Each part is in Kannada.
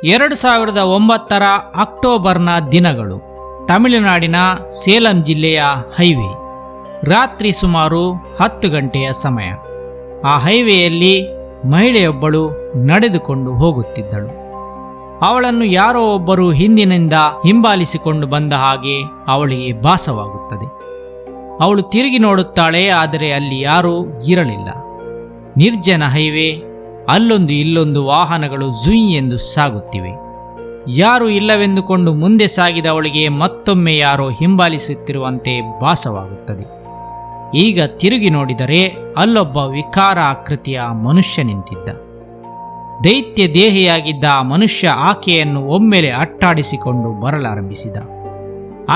2009 ಅಕ್ಟೋಬರ್ನ ದಿನಗಳು. ತಮಿಳುನಾಡಿನ ಸೇಲಂ ಜಿಲ್ಲೆಯ ಹೈವೇ. ರಾತ್ರಿ ಸುಮಾರು 10 ಗಂಟೆಯ ಸಮಯ. ಆ ಹೈವೇಯಲ್ಲಿ ಮಹಿಳೆಯೊಬ್ಬಳು ನಡೆದುಕೊಂಡು ಹೋಗುತ್ತಿದ್ದಳು. ಅವಳನ್ನು ಯಾರೋ ಒಬ್ಬರು ಹಿಂದಿನಿಂದ ಹಿಂಬಾಲಿಸಿಕೊಂಡು ಬಂದ ಹಾಗೆ ಅವಳಿಗೆ ಭಾಸವಾಗುತ್ತದೆ. ಅವಳು ತಿರುಗಿ ನೋಡುತ್ತಾಳೆ, ಆದರೆ ಅಲ್ಲಿ ಯಾರೂ ಇರಲಿಲ್ಲ. ನಿರ್ಜನ ಹೈವೇ. ಅಲ್ಲೊಂದು ಇಲ್ಲೊಂದು ವಾಹನಗಳು ಜುಯ್ ಎಂದು ಸಾಗುತ್ತಿವೆ. ಯಾರೂ ಇಲ್ಲವೆಂದುಕೊಂಡು ಮುಂದೆ ಸಾಗಿದ ಅವಳಿಗೆ ಮತ್ತೊಮ್ಮೆ ಯಾರೋ ಹಿಂಬಾಲಿಸುತ್ತಿರುವಂತೆ ಭಾಸವಾಗುತ್ತದೆ. ಈಗ ತಿರುಗಿ ನೋಡಿದರೆ ಅಲ್ಲೊಬ್ಬ ವಿಕಾರ ಆಕೃತಿಯ ಮನುಷ್ಯ ನಿಂತಿದ್ದ. ದೈತ್ಯ ದೇಹಿಯಾಗಿದ್ದ ಆ ಮನುಷ್ಯ ಆಕೆಯನ್ನು ಒಮ್ಮೆಲೆ ಅಟ್ಟಾಡಿಸಿಕೊಂಡು ಬರಲಾರಂಭಿಸಿದ.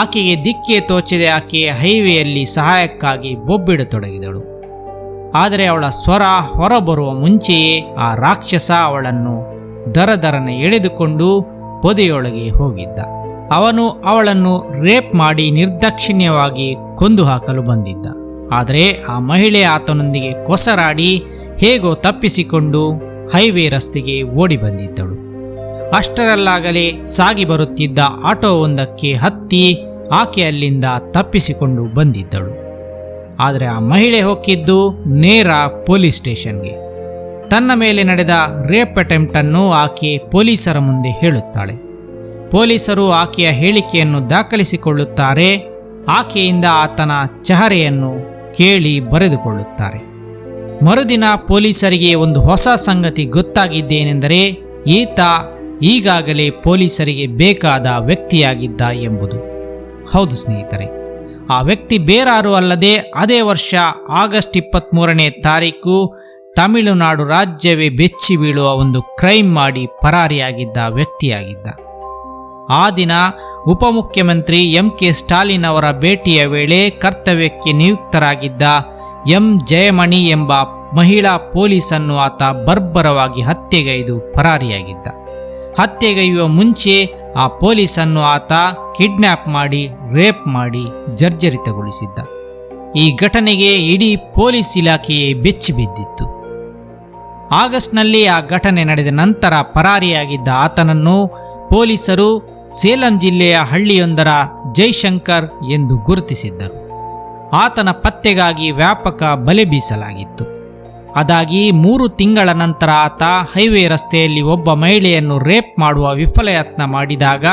ಆಕೆಗೆ ದಿಕ್ಕೇ ತೋಚದೆ ಆಕೆ ಹೈವೇಯಲ್ಲಿ ಸಹಾಯಕ್ಕಾಗಿ ಬೊಬ್ಬಿಡತೊಡಗಿದಳು. ಆದರೆ ಅವಳ ಸ್ವರ ಹೊರಬರುವ ಮುಂಚೆಯೇ ಆ ರಾಕ್ಷಸ ಅವಳನ್ನು ದರದರನೆ ಎಳೆದುಕೊಂಡು ಪೊದೆಯೊಳಗೆ ಹೋಗಿದ್ದ. ಅವನು ಅವಳನ್ನು ರೇಪ್ ಮಾಡಿ ನಿರ್ದಾಕ್ಷಿಣ್ಯವಾಗಿ ಕೊಂದು ಹಾಕಲು ಬಂದಿದ್ದ. ಆದರೆ ಆ ಮಹಿಳೆ ಆತನೊಂದಿಗೆ ಕೊಸರಾಡಿ ಹೇಗೋ ತಪ್ಪಿಸಿಕೊಂಡು ಹೈವೇ ರಸ್ತೆಗೆ ಓಡಿ ಬಂದಿದ್ದಳು. ಅಷ್ಟರಲ್ಲಾಗಲೇ ಸಾಗಿ ಬರುತ್ತಿದ್ದ ಆಟೋವೊಂದಕ್ಕೆ ಹತ್ತಿ ಆಕೆ ಅಲ್ಲಿಂದ ತಪ್ಪಿಸಿಕೊಂಡು ಬಂದಿದ್ದಳು. ಆದರೆ ಆ ಮಹಿಳೆ ಹೊಕ್ಕಿದ್ದು ನೇರ ಪೊಲೀಸ್ ಸ್ಟೇಷನ್ಗೆ. ತನ್ನ ಮೇಲೆ ನಡೆದ ರೇಪ್ ಅಟೆಂಪ್ಟನ್ನು ಆಕೆ ಪೊಲೀಸರ ಮುಂದೆ ಹೇಳುತ್ತಾಳೆ. ಪೊಲೀಸರು ಆಕೆಯ ಹೇಳಿಕೆಯನ್ನು ದಾಖಲಿಸಿಕೊಳ್ಳುತ್ತಾರೆ. ಆಕೆಯಿಂದ ಆತನ ಚಹರೆಯನ್ನು ಕೇಳಿ ಬರೆದುಕೊಳ್ಳುತ್ತಾರೆ. ಮರುದಿನ ಪೊಲೀಸರಿಗೆ ಒಂದು ಹೊಸ ಸಂಗತಿ ಗೊತ್ತಾಗಿದ್ದೇನೆಂದರೆ ಈತ ಈಗಾಗಲೇ ಪೊಲೀಸರಿಗೆ ಬೇಕಾದ ವ್ಯಕ್ತಿಯಾಗಿದ್ದ ಎಂಬುದು. ಹೌದು ಸ್ನೇಹಿತರೆ, ಆ ವ್ಯಕ್ತಿ ಬೇರಾರೂ ಅಲ್ಲದೆ ಅದೇ ವರ್ಷ ಆಗಸ್ಟ್ 23ನೇ ತಾರೀಕು ತಮಿಳುನಾಡು ರಾಜ್ಯವೇ ಬೆಚ್ಚಿ ಬೀಳುವ ಒಂದು ಕ್ರೈಮ್ ಮಾಡಿ ಪರಾರಿಯಾಗಿದ್ದ ವ್ಯಕ್ತಿಯಾಗಿದ್ದ. ಆ ದಿನ ಉಪಮುಖ್ಯಮಂತ್ರಿ MK ಸ್ಟಾಲಿನ್ ಅವರ ಭೇಟಿಯ ವೇಳೆ ಕರ್ತವ್ಯಕ್ಕೆ ನಿಯುಕ್ತರಾಗಿದ್ದ M ಜಯಮಣಿ ಎಂಬ ಮಹಿಳಾ ಪೊಲೀಸನ್ನು ಆತ ಬರ್ಬರವಾಗಿ ಹತ್ಯೆಗೈದು ಪರಾರಿಯಾಗಿದ್ದ. ಹತ್ಯೆಗೈಯುವ ಮುಂಚೆ ಆ ಪೊಲೀಸನ್ನು ಆತ ಕಿಡ್ನ್ಯಾಪ್ ಮಾಡಿ ರೇಪ್ ಮಾಡಿ ಜರ್ಜರಿತಗೊಳಿಸಿದ್ದ. ಈ ಘಟನೆಗೆ ಇಡೀ ಪೊಲೀಸ್ ಇಲಾಖೆಯೇ ಬೆಚ್ಚಿ ಬಿದ್ದಿತ್ತು. ಆಗಸ್ಟ್ನಲ್ಲಿ ಆ ಘಟನೆ ನಡೆದ ನಂತರ ಪರಾರಿಯಾಗಿದ್ದ ಆತನನ್ನು ಪೊಲೀಸರು ಸೇಲಂ ಜಿಲ್ಲೆಯ ಹಳ್ಳಿಯೊಂದರ ಜೈಶಂಕರ್ ಎಂದು ಗುರುತಿಸಿದ್ದರು. ಆತನ ಪತ್ತೆಗಾಗಿ ವ್ಯಾಪಕ ಬಲೆ ಬೀಸಲಾಗಿತ್ತು. ಅದಾಗಿ 3 ತಿಂಗಳ ನಂತರ ಆತ ಹೈವೇ ರಸ್ತೆಯಲ್ಲಿ ಒಬ್ಬ ಮಹಿಳೆಯನ್ನು ರೇಪ್ ಮಾಡುವ ವಿಫಲ ಯತ್ನ ಮಾಡಿದಾಗ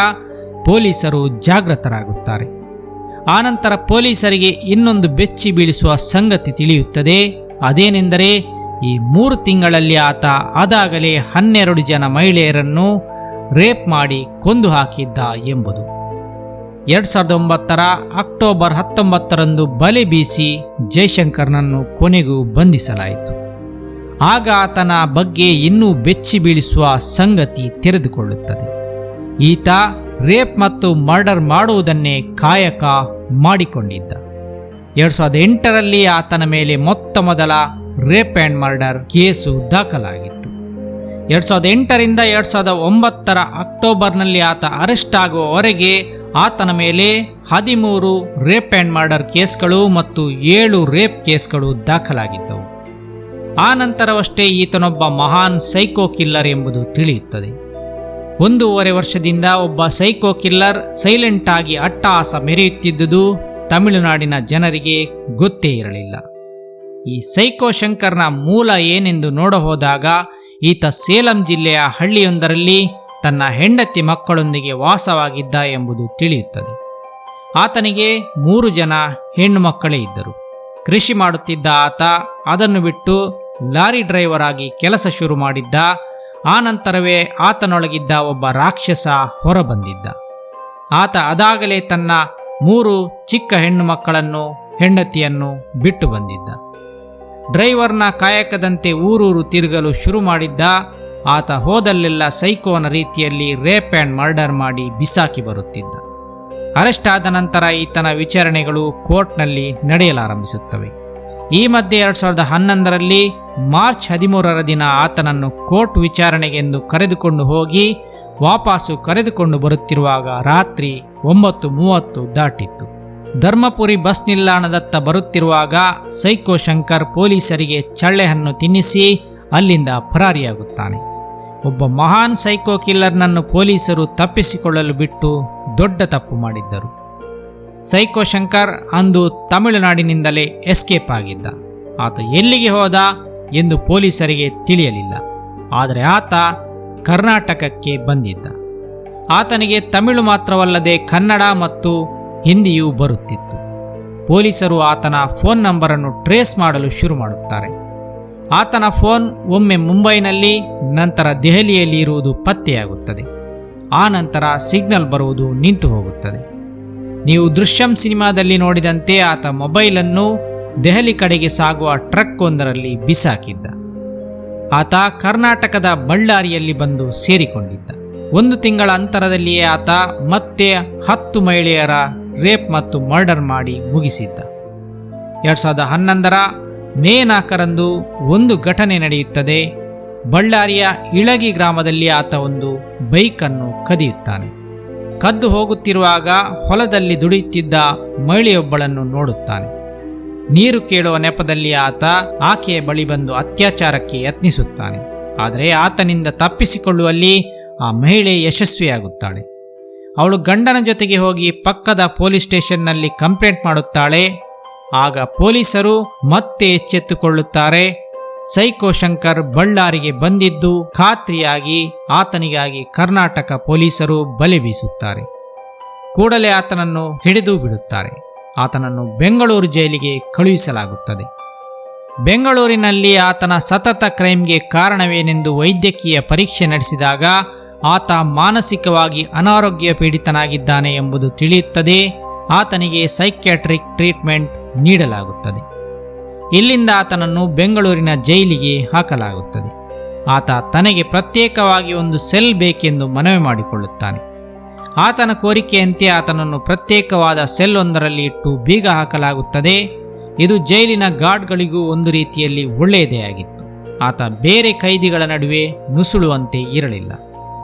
ಪೊಲೀಸರು ಜಾಗೃತರಾಗುತ್ತಾರೆ. ಆನಂತರ ಪೊಲೀಸರಿಗೆ ಇನ್ನೊಂದು ಬೆಚ್ಚಿ ಬೀಳಿಸುವ ಸಂಗತಿ ತಿಳಿಯುತ್ತದೆ. ಅದೇನೆಂದರೆ ಈ 3 ತಿಂಗಳಲ್ಲಿ ಆತ ಅದಾಗಲೇ 12 ಜನ ಮಹಿಳೆಯರನ್ನು ರೇಪ್ ಮಾಡಿ ಕೊಂದು ಹಾಕಿದ್ದ ಎಂಬುದು. 2009 ಅಕ್ಟೋಬರ್ 19ರಂದು ಬಲೆ ಬೀಸಿ ಜೈಶಂಕರ್ನನ್ನು ಕೊನೆಗೂ ಬಂಧಿಸಲಾಯಿತು. ಆಗ ಆತನ ಬಗ್ಗೆ ಇನ್ನೂ ಬೆಚ್ಚಿ ಬೀಳಿಸುವ ಸಂಗತಿ ತೆರೆದುಕೊಳ್ಳುತ್ತದೆ. ಈತ ರೇಪ್ ಮತ್ತು ಮರ್ಡರ್ ಮಾಡುವುದನ್ನೇ ಕಾಯಕ ಮಾಡಿಕೊಂಡಿದ್ದ. 2008ರಲ್ಲಿ ಆತನ ಮೇಲೆ ಮೊತ್ತ ಮೊದಲ ರೇಪ್ ಆ್ಯಂಡ್ ಮರ್ಡರ್ ಕೇಸು ದಾಖಲಾಗಿತ್ತು. 2008ರಿಂದ 2009 ಅಕ್ಟೋಬರ್ನಲ್ಲಿ ಆತ ಅರೆಸ್ಟ್ ಆಗುವವರೆಗೆ ಆತನ ಮೇಲೆ 13 ರೇಪ್ ಆ್ಯಂಡ್ ಮರ್ಡರ್ ಕೇಸ್ಗಳು ಮತ್ತು 7 ರೇಪ್ ಕೇಸ್ಗಳು ದಾಖಲಾಗಿದ್ದವು. ಆ ನಂತರವಷ್ಟೇ ಈತನೊಬ್ಬ ಮಹಾನ್ ಸೈಕೋ ಕಿಲ್ಲರ್ ಎಂಬುದು ತಿಳಿಯುತ್ತದೆ. 1.5 ವರ್ಷದಿಂದ ಒಬ್ಬ ಸೈಕೋ ಕಿಲ್ಲರ್ ಸೈಲೆಂಟ್ ಆಗಿ ಅಟ್ಟಹಾಸ ಮೆರೆಯುತ್ತಿದ್ದುದು ತಮಿಳುನಾಡಿನ ಜನರಿಗೆ ಗೊತ್ತೇ ಇರಲಿಲ್ಲ. ಈ ಸೈಕೋ ಶಂಕರ್ನ ಮೂಲ ಏನೆಂದು ನೋಡಹೋದಾಗ ಈತ ಸೇಲಂ ಜಿಲ್ಲೆಯ ಹಳ್ಳಿಯೊಂದರಲ್ಲಿ ತನ್ನ ಹೆಂಡತಿ ಮಕ್ಕಳೊಂದಿಗೆ ವಾಸವಾಗಿದ್ದ ಎಂಬುದು ತಿಳಿಯುತ್ತದೆ. ಆತನಿಗೆ 3 ಜನ ಹೆಣ್ಣು ಮಕ್ಕಳೇ ಇದ್ದರು. ಕೃಷಿ ಮಾಡುತ್ತಿದ್ದ ಆತ ಅದನ್ನು ಬಿಟ್ಟು ಲಾರಿ ಡ್ರೈವರ್ ಆಗಿ ಕೆಲಸ ಶುರು ಮಾಡಿದ್ದ. ಆ ನಂತರವೇ ಆತನೊಳಗಿದ್ದ ಒಬ್ಬ ರಾಕ್ಷಸ ಹೊರಬಂದಿದ್ದ. ಆತ ಅದಾಗಲೇ ತನ್ನ 3 ಚಿಕ್ಕ ಹೆಣ್ಣು ಮಕ್ಕಳನ್ನು ಹೆಂಡತಿಯನ್ನು ಬಿಟ್ಟು ಬಂದಿದ್ದ. ಡ್ರೈವರ್ನ ಕಾಯಕದಂತೆ ಊರೂರು ತಿರುಗಲು ಶುರು ಮಾಡಿದ್ದ. ಆತ ಹೋದಲ್ಲೆಲ್ಲ ಸೈಕೋನ ರೀತಿಯಲ್ಲಿ ರೇಪ್ ಆ್ಯಂಡ್ ಮರ್ಡರ್ ಮಾಡಿ ಬಿಸಾಕಿ ಬರುತ್ತಿದ್ದ. ಅರೆಸ್ಟ್ ಆದ ನಂತರ ಈತನ ವಿಚಾರಣೆಗಳು ಕೋರ್ಟ್ನಲ್ಲಿ ನಡೆಯಲಾರಂಭಿಸುತ್ತವೆ. ಈ ಮಧ್ಯೆ 2011ರಲ್ಲಿ ಮಾರ್ಚ್ 13ರ ದಿನ ಆತನನ್ನು ಕೋರ್ಟ್ ವಿಚಾರಣೆಗೆಂದು ಕರೆದುಕೊಂಡು ಹೋಗಿ ವಾಪಸ್ಸು ಕರೆದುಕೊಂಡು ಬರುತ್ತಿರುವಾಗ ರಾತ್ರಿ 9:30 ದಾಟಿತ್ತು. ಧರ್ಮಪುರಿ ಬಸ್ ನಿಲ್ದಾಣದತ್ತ ಬರುತ್ತಿರುವಾಗ ಸೈಕೋ ಶಂಕರ್ ಪೊಲೀಸರಿಗೆ ಚಳ್ಳೆಹಣ್ಣು ತಿನ್ನಿಸಿ ಅಲ್ಲಿಂದ ಪರಾರಿಯಾಗುತ್ತಾನೆ. ಒಬ್ಬ ಮಹಾನ್ ಸೈಕೋ ಕಿಲ್ಲರ್ನನ್ನು ಪೊಲೀಸರು ತಪ್ಪಿಸಿಕೊಳ್ಳಲು ಬಿಟ್ಟು ದೊಡ್ಡ ತಪ್ಪು ಮಾಡಿದ್ದರು. ಸೈಕೋ ಶಂಕರ್ ಅಂದು ತಮಿಳುನಾಡಿನಿಂದಲೇ ಎಸ್ಕೇಪ್ ಆಗಿದ್ದ. ಆತ ಎಲ್ಲಿಗೆ ಹೋದ ಎಂದು ಪೊಲೀಸರಿಗೆ ತಿಳಿಯಲಿಲ್ಲ. ಆದರೆ ಆತ ಕರ್ನಾಟಕಕ್ಕೆ ಬಂದಿದ್ದ. ಆತನಿಗೆ ತಮಿಳು ಮಾತ್ರವಲ್ಲದೆ ಕನ್ನಡ ಮತ್ತು ಹಿಂದಿಯೂ ಬರುತ್ತಿತ್ತು. ಪೊಲೀಸರು ಆತನ ಫೋನ್ ನಂಬರನ್ನು ಟ್ರೇಸ್ ಮಾಡಲು ಶುರು ಮಾಡುತ್ತಾರೆ. ಆತನ ಫೋನ್ ಒಮ್ಮೆ ಮುಂಬೈನಲ್ಲಿ, ನಂತರ ದೆಹಲಿಯಲ್ಲಿ ಇರುವುದು ಪತ್ತೆಯಾಗುತ್ತದೆ. ಆ ನಂತರ ಸಿಗ್ನಲ್ ಬರುವುದು ನಿಂತು ಹೋಗುತ್ತದೆ. ನೀವು ದೃಶ್ಯಂ ಸಿನಿಮಾದಲ್ಲಿ ನೋಡಿದಂತೆ ಆತ ಮೊಬೈಲನ್ನು ದೆಹಲಿ ಕಡೆಗೆ ಸಾಗುವ ಟ್ರಕ್ ಒಂದರಲ್ಲಿ ಬಿಸಾಕಿದ್ದ. ಆತ ಕರ್ನಾಟಕದ ಬಳ್ಳಾರಿಯಲ್ಲಿ ಬಂದು ಸೇರಿಕೊಂಡಿದ್ದ. 1 ತಿಂಗಳ ಅಂತರದಲ್ಲಿಯೇ ಆತ ಮತ್ತೆ 10 ಮಹಿಳೆಯರ ರೇಪ್ ಮತ್ತು ಮರ್ಡರ್ ಮಾಡಿ ಮುಗಿಸಿದ್ದ. 2011ರ ಮೇ 4ರಂದು ಒಂದು ಘಟನೆ ನಡೆಯುತ್ತದೆ. ಬಳ್ಳಾರಿಯ ಇಳಗಿ ಗ್ರಾಮದಲ್ಲಿ ಆತ ಒಂದು ಬೈಕನ್ನು ಕದಿಯುತ್ತಾನೆ. ಕದ್ದು ಹೋಗುತ್ತಿರುವಾಗ ಹೊಲದಲ್ಲಿ ದುಡಿಯುತ್ತಿದ್ದ ಮಹಿಳೆಯೊಬ್ಬಳನ್ನು ನೋಡುತ್ತಾನೆ. ನೀರು ಕೇಳುವ ನೆಪದಲ್ಲಿ ಆತ ಆಕೆಯ ಬಳಿ ಬಂದು ಅತ್ಯಾಚಾರಕ್ಕೆ ಯತ್ನಿಸುತ್ತಾನೆ. ಆದರೆ ಆತನಿಂದ ತಪ್ಪಿಸಿಕೊಳ್ಳುವಲ್ಲಿ ಆ ಮಹಿಳೆ ಯಶಸ್ವಿಯಾಗುತ್ತಾಳೆ. ಅವಳು ಗಂಡನ ಜೊತೆಗೆ ಹೋಗಿ ಪಕ್ಕದ ಪೊಲೀಸ್ ಸ್ಟೇಷನ್ನಲ್ಲಿ ಕಂಪ್ಲೇಂಟ್ ಮಾಡುತ್ತಾಳೆ. ಆಗ ಪೊಲೀಸರು ಮತ್ತೆ ಎಚ್ಚೆತ್ತುಕೊಳ್ಳುತ್ತಾರೆ. ಸೈಕೋ ಶಂಕರ್ ಬಳ್ಳಾರಿಗೆ ಬಂದಿದ್ದು ಖಾತ್ರಿಯಾಗಿ ಆತನಿಗಾಗಿ ಕರ್ನಾಟಕ ಪೊಲೀಸರು ಬಲೆ ಬೀಸುತ್ತಾರೆ. ಕೂಡಲೇ ಆತನನ್ನು ಹಿಡಿದು ಬಿಡುತ್ತಾರೆ. ಆತನನ್ನು ಬೆಂಗಳೂರು ಜೈಲಿಗೆ ಕಳುಹಿಸಲಾಗುತ್ತದೆ. ಬೆಂಗಳೂರಿನಲ್ಲಿ ಆತನ ಸತತ ಕ್ರೈಮ್ಗೆ ಕಾರಣವೇನೆಂದು ವೈದ್ಯಕೀಯ ಪರೀಕ್ಷೆ ನಡೆಸಿದಾಗ ಆತ ಮಾನಸಿಕವಾಗಿ ಅನಾರೋಗ್ಯ ಪೀಡಿತನಾಗಿದ್ದಾನೆ ಎಂಬುದು ತಿಳಿಯುತ್ತದೆ. ಆತನಿಗೆ ಸೈಕ್ಯಾಟ್ರಿಕ್ ಟ್ರೀಟ್ಮೆಂಟ್ ನೀಡಲಾಗುತ್ತದೆ. ಇಲ್ಲಿಂದ ಆತನನ್ನು ಬೆಂಗಳೂರಿನ ಜೈಲಿಗೆ ಹಾಕಲಾಗುತ್ತದೆ. ಆತ ತನಗೆ ಪ್ರತ್ಯೇಕವಾಗಿ ಒಂದು ಸೆಲ್ ಬೇಕೆಂದು ಮನವಿ ಮಾಡಿಕೊಳ್ಳುತ್ತಾನೆ. ಆತನ ಕೋರಿಕೆಯಂತೆ ಆತನನ್ನು ಪ್ರತ್ಯೇಕವಾದ ಸೆಲ್ ಒಂದರಲ್ಲಿ ಇಟ್ಟು ಬೀಗ ಹಾಕಲಾಗುತ್ತದೆ. ಇದು ಜೈಲಿನ ಗಾರ್ಡ್ಗಳಿಗೂ ಒಂದು ರೀತಿಯಲ್ಲಿ ಒಳ್ಳೆಯದೇ ಆಗಿತ್ತು. ಆತ ಬೇರೆ ಕೈದಿಗಳ ನಡುವೆ ನುಸುಳುವಂತೆ ಇರಲಿಲ್ಲ.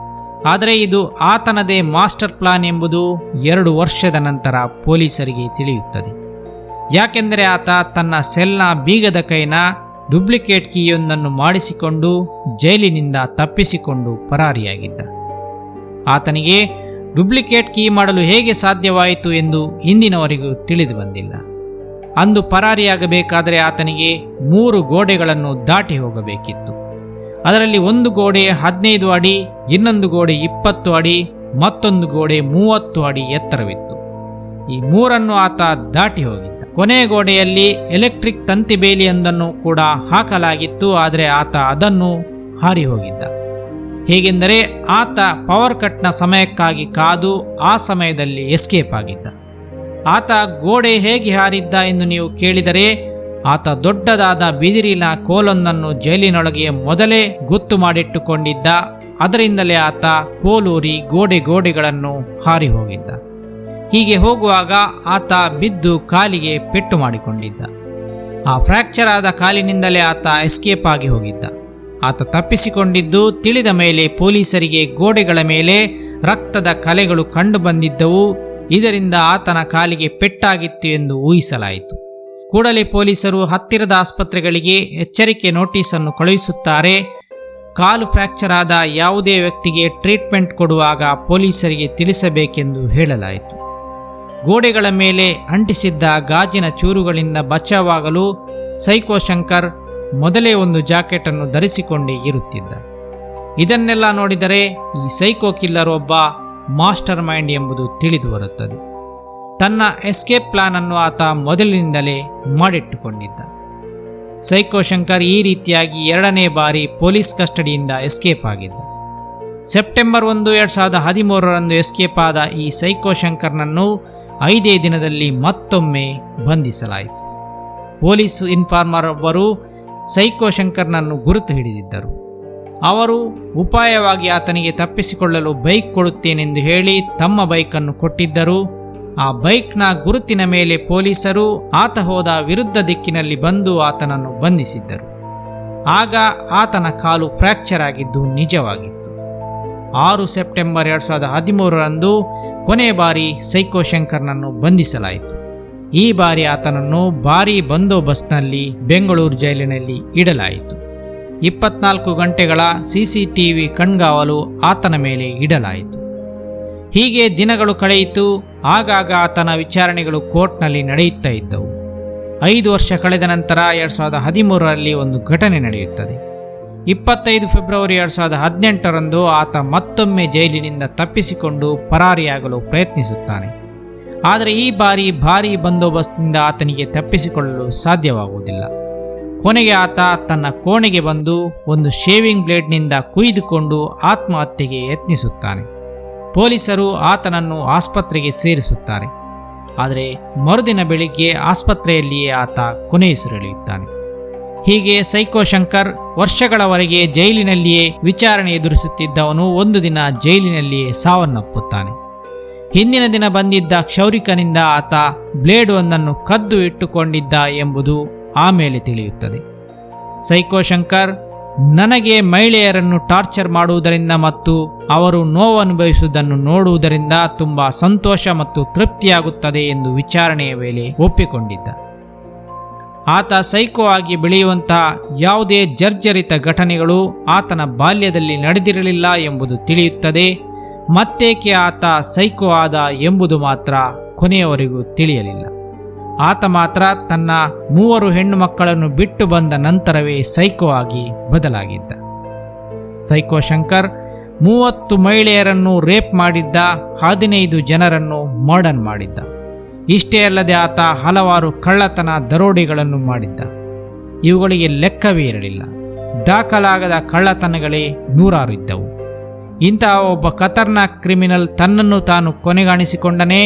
ಆದರೆ ಇದು ಆತನದೇ ಮಾಸ್ಟರ್ ಪ್ಲಾನ್ ಎಂಬುದು 2 ವರ್ಷದ ನಂತರ ಪೊಲೀಸರಿಗೆ ತಿಳಿಯುತ್ತದೆ. ಯಾಕೆಂದರೆ ಆತ ತನ್ನ ಸೆಲ್ನ ಬೀಗದ ಕೈನ ಡುಪ್ಲಿಕೇಟ್ ಕೀಯೊಂದನ್ನು ಮಾಡಿಸಿಕೊಂಡು ಜೈಲಿನಿಂದ ತಪ್ಪಿಸಿಕೊಂಡು ಪರಾರಿಯಾಗಿದ್ದ. ಆತನಿಗೆ ಡುಪ್ಲಿಕೇಟ್ ಕೀ ಮಾಡಲು ಹೇಗೆ ಸಾಧ್ಯವಾಯಿತು ಎಂದು ಇಂದಿನವರೆಗೂ ತಿಳಿದು ಬಂದಿಲ್ಲ. ಅಂದು ಪರಾರಿಯಾಗಬೇಕಾದರೆ ಆತನಿಗೆ 3 ಗೋಡೆಗಳನ್ನು ದಾಟಿ ಹೋಗಬೇಕಿತ್ತು. ಅದರಲ್ಲಿ ಒಂದು ಗೋಡೆ 15 ಅಡಿ, ಇನ್ನೊಂದು ಗೋಡೆ 20 ಅಡಿ, ಮತ್ತೊಂದು ಗೋಡೆ 30 ಅಡಿ ಎತ್ತರವಿತ್ತು. ಈ 3 ಆತ ದಾಟಿ ಹೋಗಿದ್ದ. ಕೊನೆಯ ಗೋಡೆಯಲ್ಲಿ ಎಲೆಕ್ಟ್ರಿಕ್ ತಂತಿ ಬೇಲಿಯೊಂದನ್ನು ಕೂಡ ಹಾಕಲಾಗಿತ್ತು. ಆದರೆ ಆತ ಅದನ್ನು ಹಾರಿ ಹೋಗಿದ್ದ. ಹೇಗೆಂದರೆ ಆತ ಪವರ್ ಕಟ್ನ ಸಮಯಕ್ಕಾಗಿ ಕಾದು ಆ ಸಮಯದಲ್ಲಿ ಎಸ್ಕೇಪ್ ಆಗಿದ್ದ. ಆತ ಗೋಡೆ ಹೇಗೆ ಹಾರಿದ್ದ ಎಂದು ನೀವು ಕೇಳಿದರೆ, ಆತ ದೊಡ್ಡದಾದ ಬಿದಿರಿನ ಕೋಲೊಂದನ್ನು ಜೈಲಿನೊಳಗೆ ಮೊದಲೇ ಗೊತ್ತು ಮಾಡಿಟ್ಟುಕೊಂಡಿದ್ದ. ಅದರಿಂದಲೇ ಆತ ಕೋಲೂರಿ ಗೋಡೆಗಳನ್ನು ಹಾರಿ ಹೋಗಿದ್ದ. ಹೀಗೆ ಹೋಗುವಾಗ ಆತ ಬಿದ್ದು ಕಾಲಿಗೆ ಪೆಟ್ಟು ಮಾಡಿಕೊಂಡಿದ್ದ. ಆ ಫ್ರ್ಯಾಕ್ಚರ್ ಆದ ಕಾಲಿನಿಂದಲೇ ಆತ ಎಸ್ಕೇಪ್ ಆಗಿ ಹೋಗಿದ್ದ. ಆತ ತಪ್ಪಿಸಿಕೊಂಡಿದ್ದು ತಿಳಿದ ಮೇಲೆ ಪೊಲೀಸರಿಗೆ ಗೋಡೆಗಳ ಮೇಲೆ ರಕ್ತದ ಕಲೆಗಳು ಕಂಡು ಬಂದಿದ್ದವು. ಇದರಿಂದ ಆತನ ಕಾಲಿಗೆ ಪೆಟ್ಟಾಗಿತ್ತು ಎಂದು ಊಹಿಸಲಾಯಿತು. ಕೂಡಲೇ ಪೊಲೀಸರು ಹತ್ತಿರದ ಆಸ್ಪತ್ರೆಗಳಿಗೆ ಎಚ್ಚರಿಕೆ ನೋಟಿಸನ್ನು ಕಳುಹಿಸುತ್ತಾರೆ. ಕಾಲು ಫ್ರ್ಯಾಕ್ಚರ್ ಆದ ಯಾವುದೇ ವ್ಯಕ್ತಿಗೆ ಟ್ರೀಟ್ಮೆಂಟ್ ಕೊಡುವಾಗ ಪೊಲೀಸರಿಗೆ ತಿಳಿಸಬೇಕೆಂದು ಹೇಳಲಾಯಿತು. ಗೋಡೆಗಳ ಮೇಲೆ ಅಂಟಿಸಿದ್ದ ಗಾಜಿನ ಚೂರುಗಳಿಂದ ಬಚಾವಾಗಲು ಸೈಕೋ ಶಂಕರ್ ಮೊದಲೇ ಒಂದು ಜಾಕೆಟನ್ನು ಧರಿಸಿಕೊಂಡೇ ಇರುತ್ತಿದ್ದ. ಇದನ್ನೆಲ್ಲ ನೋಡಿದರೆ ಈ ಸೈಕೋ ಕಿಲ್ಲರ್ ಒಬ್ಬ ಮಾಸ್ಟರ್ ಮೈಂಡ್ ಎಂಬುದು ತಿಳಿದು ಬರುತ್ತದೆ. ತನ್ನ ಎಸ್ಕೇಪ್ ಪ್ಲಾನ್ ಅನ್ನು ಆತ ಮೊದಲಿನಿಂದಲೇ ಮಾಡಿಟ್ಟುಕೊಂಡಿದ್ದ. ಸೈಕೋ ಶಂಕರ್ ಈ ರೀತಿಯಾಗಿ 2ನೇ ಬಾರಿ ಪೊಲೀಸ್ ಕಸ್ಟಡಿಯಿಂದ ಎಸ್ಕೇಪ್ ಆಗಿದ್ದ. ಸೆಪ್ಟೆಂಬರ್ 1, 2013ರಂದು ಎಸ್ಕೇಪ್ ಆದ ಈ ಸೈಕೋ ಶಂಕರ್ನನ್ನು 5 ದಿನದಲ್ಲಿ ಮತ್ತೊಮ್ಮೆ ಬಂಧಿಸಲಾಯಿತು. ಪೊಲೀಸ್ ಇನ್ಫಾರ್ಮರ್ ಒಬ್ಬರು ಸೈಕೋ ಶಂಕರ್ನನ್ನು ಗುರುತು ಹಿಡಿದಿದ್ದರು. ಅವರು ಉಪಾಯವಾಗಿ ಆತನಿಗೆ ತಪ್ಪಿಸಿಕೊಳ್ಳಲು ಬೈಕ್ ಕೊಡುತ್ತೇನೆಂದು ಹೇಳಿ ತಮ್ಮ ಬೈಕನ್ನು ಕೊಟ್ಟಿದ್ದರು. ಆ ಬೈಕ್ನ ಗುರುತಿನ ಮೇಲೆ ಪೊಲೀಸರು ಆತ ಹೋದ ವಿರುದ್ಧ ದಿಕ್ಕಿನಲ್ಲಿ ಬಂದು ಆತನನ್ನು ಬಂಧಿಸಿದ್ದರು. ಆಗ ಆತನ ಕಾಲು ಫ್ರ್ಯಾಕ್ಚರ್ ಆಗಿದ್ದು ನಿಜವಾಗಿತ್ತು. 6 ಸೆಪ್ಟೆಂಬರ್ 2013ರಂದು ಕೊನೆಯ ಬಾರಿ ಸೈಕೋ ಶಂಕರ್ನನ್ನು ಬಂಧಿಸಲಾಯಿತು. ಈ ಬಾರಿ ಆತನನ್ನು ಭಾರೀ ಬಂದೋಬಸ್ತ್ನಲ್ಲಿ ಬೆಂಗಳೂರು ಜೈಲಿನಲ್ಲಿ ಇಡಲಾಯಿತು. 24 ಗಂಟೆಗಳ CCTV ಕಣ್ಗಾವಲು ಆತನ ಮೇಲೆ ಇಡಲಾಯಿತು. ಹೀಗೆ ದಿನಗಳು ಕಳೆಯಿತು. ಆಗಾಗ ಆತನ ವಿಚಾರಣೆಗಳು ಕೋರ್ಟ್ನಲ್ಲಿ ನಡೆಯುತ್ತಾ ಇದ್ದವು. 5 ವರ್ಷ ಕಳೆದ ನಂತರ 2013ರಲ್ಲಿ ಒಂದು ಘಟನೆ ನಡೆಯುತ್ತದೆ. 25 ಫೆಬ್ರವರಿ 2018ರಂದು ಆತ ಮತ್ತೊಮ್ಮೆ ಜೈಲಿನಿಂದ ತಪ್ಪಿಸಿಕೊಂಡು ಪರಾರಿಯಾಗಲು ಪ್ರಯತ್ನಿಸುತ್ತಾನೆ. ಆದರೆ ಈ ಬಾರಿ ಭಾರೀ ಬಂದೋಬಸ್ತಿನಿಂದ ಆತನಿಗೆ ತಪ್ಪಿಸಿಕೊಳ್ಳಲು ಸಾಧ್ಯವಾಗುವುದಿಲ್ಲ. ಕೊನೆಗೆ ಆತ ತನ್ನ ಕೋಣೆಗೆ ಬಂದು ಒಂದು ಶೇವಿಂಗ್ ಬ್ಲೇಡ್ನಿಂದ ಕುಯ್ದುಕೊಂಡು ಆತ್ಮಹತ್ಯೆಗೆ ಯತ್ನಿಸುತ್ತಾನೆ. ಪೊಲೀಸರು ಆತನನ್ನು ಆಸ್ಪತ್ರೆಗೆ ಸೇರಿಸುತ್ತಾರೆ. ಆದರೆ ಮರುದಿನ ಬೆಳಿಗ್ಗೆ ಆಸ್ಪತ್ರೆಯಲ್ಲಿಯೇ ಆತ ಕೊನೆಯುಸಿರೆಳೆಯುತ್ತಾನೆ. ಹೀಗೆ ಸೈಕೋ ಶಂಕರ್ ವರ್ಷಗಳವರೆಗೆ ಜೈಲಿನಲ್ಲಿಯೇ ವಿಚಾರಣೆ ಎದುರಿಸುತ್ತಿದ್ದವನು ಒಂದು ದಿನ ಜೈಲಿನಲ್ಲಿಯೇ ಸಾವನ್ನಪ್ಪುತ್ತಾನೆ. ಹಿಂದಿನ ದಿನ ಬಂದಿದ್ದ ಕ್ಷೌರಿಕನಿಂದ ಆತ ಬ್ಲೇಡ್ ಒಂದನ್ನು ಕದ್ದು ಇಟ್ಟುಕೊಂಡಿದ್ದ ಎಂಬುದು ಆಮೇಲೆ ತಿಳಿಯುತ್ತದೆ. ಸೈಕೋ ಶಂಕರ್ ನನಗೆ ಮಹಿಳೆಯರನ್ನು ಟಾರ್ಚರ್ ಮಾಡುವುದರಿಂದ ಮತ್ತು ಅವರು ನೋವನುಭವಿಸುವುದನ್ನು ನೋಡುವುದರಿಂದ ತುಂಬ ಸಂತೋಷ ಮತ್ತು ತೃಪ್ತಿಯಾಗುತ್ತದೆ ಎಂದು ವಿಚಾರಣೆಯ ವೇಳೆ ಒಪ್ಪಿಕೊಂಡಿದ್ದ. ಆತ ಸೈಕೋ ಆಗಿ ಬೆಳೆಯುವಂತಹ ಯಾವುದೇ ಜರ್ಜರಿತ ಘಟನೆಗಳು ಆತನ ಬಾಲ್ಯದಲ್ಲಿ ನಡೆದಿರಲಿಲ್ಲ ಎಂಬುದು ತಿಳಿಯುತ್ತದೆ. ಮತ್ತೇಕೆ ಆತ ಸೈಕೋ ಆದ ಎಂಬುದು ಮಾತ್ರ ಕೊನೆಯವರೆಗೂ ತಿಳಿಯಲಿಲ್ಲ. ಆತ ಮಾತ್ರ ತನ್ನ 3 ಹೆಣ್ಣು ಮಕ್ಕಳನ್ನು ಬಿಟ್ಟು ಬಂದ ನಂತರವೇ ಸೈಕೋ ಆಗಿ ಬದಲಾಗಿದ್ದ. ಸೈಕೋ ಶಂಕರ್ 30 ಮಹಿಳೆಯರನ್ನು ರೇಪ್ ಮಾಡಿದ್ದ, 15 ಜನರನ್ನು ಮರ್ಡರ್ ಮಾಡಿದ್ದ. ಇಷ್ಟೇ ಅಲ್ಲದೆ ಆತ ಹಲವಾರು ಕಳ್ಳತನ ದರೋಡೆಗಳನ್ನು ಮಾಡಿದ್ದ. ಇವುಗಳಿಗೆ ಲೆಕ್ಕವೇ ಇರಲಿಲ್ಲ. ದಾಖಲಾಗದ ಕಳ್ಳತನಗಳೇ 100 ಇದ್ದವು. ಇಂತಹ ಒಬ್ಬ ಖತರ್ನಾಕ್ ಕ್ರಿಮಿನಲ್ ತನ್ನನ್ನು ತಾನು ಕೊನೆಗಾಣಿಸಿಕೊಂಡನೇ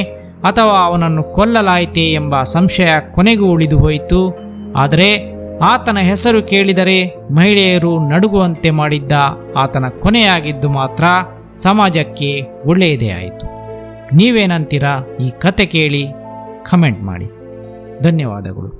ಅಥವಾ ಅವನನ್ನು ಕೊಲ್ಲಲಾಯಿತೇ ಎಂಬ ಸಂಶಯ ಕೊನೆಗೂ ಉಳಿದು ಹೋಯಿತು. ಆದರೆ ಆತನ ಹೆಸರು ಕೇಳಿದರೆ ಮಹಿಳೆಯರು ನಡುಗುವಂತೆ ಮಾಡಿದ್ದ ಆತನ ಕೊನೆಯಾಗಿದ್ದು ಮಾತ್ರ ಸಮಾಜಕ್ಕೆ ಒಳ್ಳೆಯದೇ ಆಯಿತು. ನೀವೇನಂತೀರಾ? ಈ ಕತೆ ಕೇಳಿ ಕಮೆಂಟ್ ಮಾಡಿ. ಧನ್ಯವಾದಗಳು.